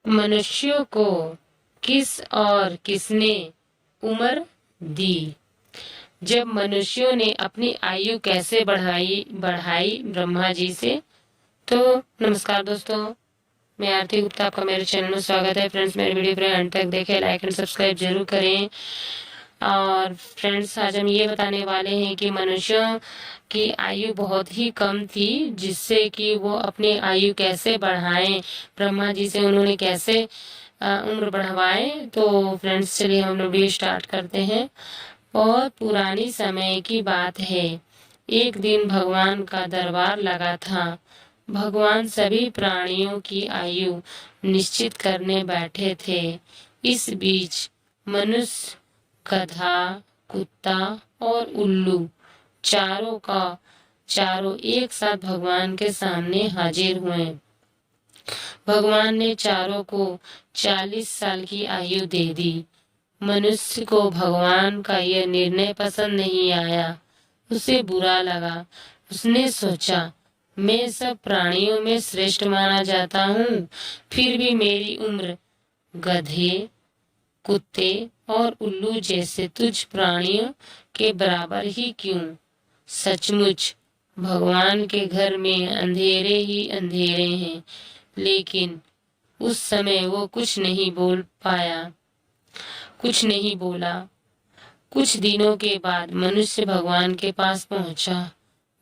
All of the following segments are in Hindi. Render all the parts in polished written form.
मनुष्यों को किस और किसने उम्र दी? जब मनुष्यों ने अपनी आयु कैसे बढ़ाई ब्रह्मा जी से। तो नमस्कार दोस्तों, मैं आरती गुप्ता, आपका मेरे चैनल में स्वागत है। फ्रेंड्स, मेरे वीडियो पर अंत तक देखें, लाइक एंड सब्सक्राइब जरूर करें। और फ्रेंड्स, आज हम ये बताने वाले हैं कि मनुष्यों की आयु बहुत ही कम थी, जिससे कि वो अपनी आयु कैसे बढ़ाएं, ब्रह्मा जी से उन्होंने कैसे उम्र बढ़वाए। तो फ्रेंड्स, चलिए हम लोग भी स्टार्ट करते हैं। बहुत पुरानी समय की बात है। एक दिन भगवान का दरबार लगा था। भगवान सभी प्राणियों की आयु निश्चित करने बैठे थे। इस बीच मनुष्य, गधा, कुत्ता और उल्लू चारों एक साथ भगवान के सामने हाजिर हुए। भगवान ने चारों को 40 साल की आयु दे दी। मनुष्य को भगवान का यह निर्णय पसंद नहीं आया, उसे बुरा लगा। उसने सोचा, मैं सब प्राणियों में श्रेष्ठ माना जाता हूँ, फिर भी मेरी उम्र गधे, कुत्ते और उल्लू जैसे तुच्छ प्राणियों के बराबर ही क्यों? सचमुच भगवान के घर में अंधेरे ही अंधेरे हैं। लेकिन उस समय वो कुछ नहीं बोला। कुछ दिनों के बाद मनुष्य भगवान के पास पहुंचा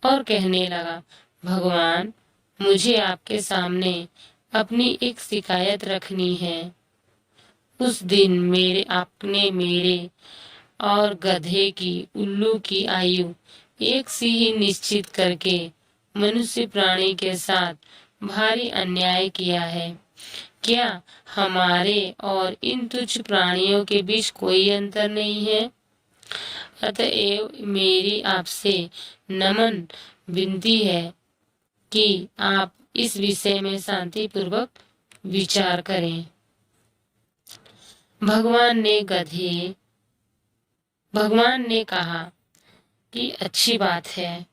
और कहने लगा, भगवान, मुझे आपके सामने अपनी एक शिकायत रखनी है। उस दिन आपने मेरे और गधे की, उल्लू की आयु एक सी ही निश्चित करके मनुष्य प्राणी के साथ भारी अन्याय किया है। क्या हमारे और इन तुच्छ प्राणियों के बीच कोई अंतर नहीं है? अतएव मेरी आपसे नम्र विनती है कि आप इस विषय में शांतिपूर्वक विचार करें। भगवान ने कहा कि अच्छी बात है।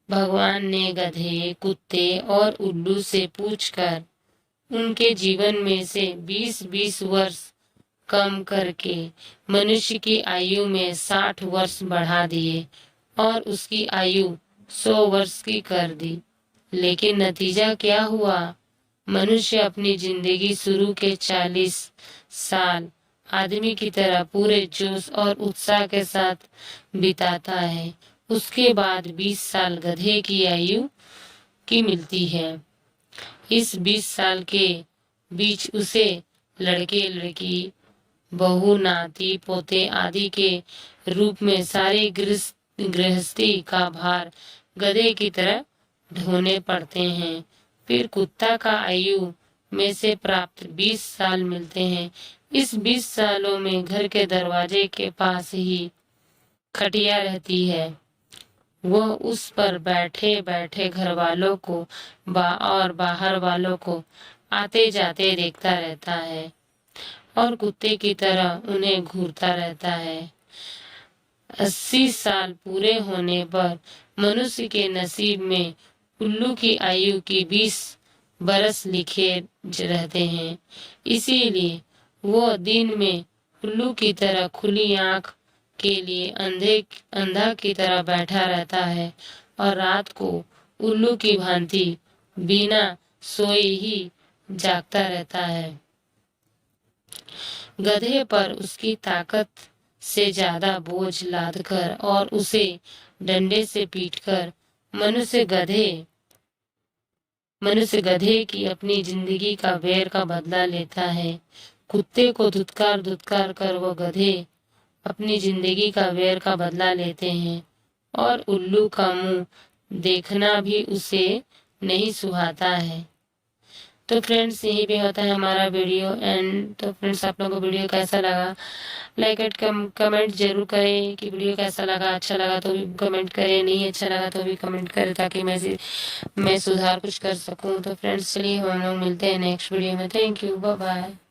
भगवान ने गधे, कुत्ते और उल्लू से पूछकर उनके जीवन में से 20-20 वर्ष कम करके मनुष्य की आयु में 60 वर्ष बढ़ा दिए और उसकी आयु 100 वर्ष की कर दी। लेकिन नतीजा क्या हुआ? मनुष्य अपनी जिंदगी शुरू के 40 साल आदमी की तरह पूरे जोश और उत्साह के साथ बिताता है। उसके बाद 20 साल गधे की आयु की मिलती है। इस 20 साल के बीच उसे लड़के लड़की, बहू, नाती, पोते आदि के रूप में सारे गृहस्थी का भार गधे की तरह ढोने पड़ते हैं। फिर कुत्ता का आयु में से प्राप्त 20 साल मिलते हैं। इस 20 सालों में घर के दरवाजे के पास ही खटिया रहती है। वह उस पर बैठे बैठे घर वालों को और बाहर वालों को आते जाते देखता रहता है और कुत्ते की तरह उन्हें घूरता रहता है। 80 साल पूरे होने पर मनुष्य के नसीब में उल्लू की आयु की 20 बरस लिखे रहते हैं। इसीलिए वो दिन में उल्लू की तरह खुली आंख के लिए अंधा की तरह बैठा रहता है और रात को उल्लू की भांति बिना सोए ही जागता रहता है। गधे पर उसकी ताकत से ज्यादा बोझ लादकर और उसे डंडे से पीटकर मनुष्य गधे की अपनी जिंदगी का बैर का बदला लेता है। कुत्ते को धुतकार धुतकार कर वो गधे अपनी जिंदगी का बैर का बदला लेते हैं और उल्लू का मुंह देखना भी उसे नहीं सुहाता है। तो फ्रेंड्स, यही भी होता है हमारा वीडियो एंड। तो फ्रेंड्स, आप लोगों को वीडियो कैसा लगा, लाइक एंड कमेंट जरूर करें कि वीडियो कैसा लगा। अच्छा लगा तो भी कमेंट करें, नहीं अच्छा लगा तो भी कमेंट करें, ताकि मैं सुधार कुछ कर सकूं। तो फ्रेंड्स, चलिए हम लोग मिलते हैं नेक्स्ट वीडियो में। Thank you, bye bye.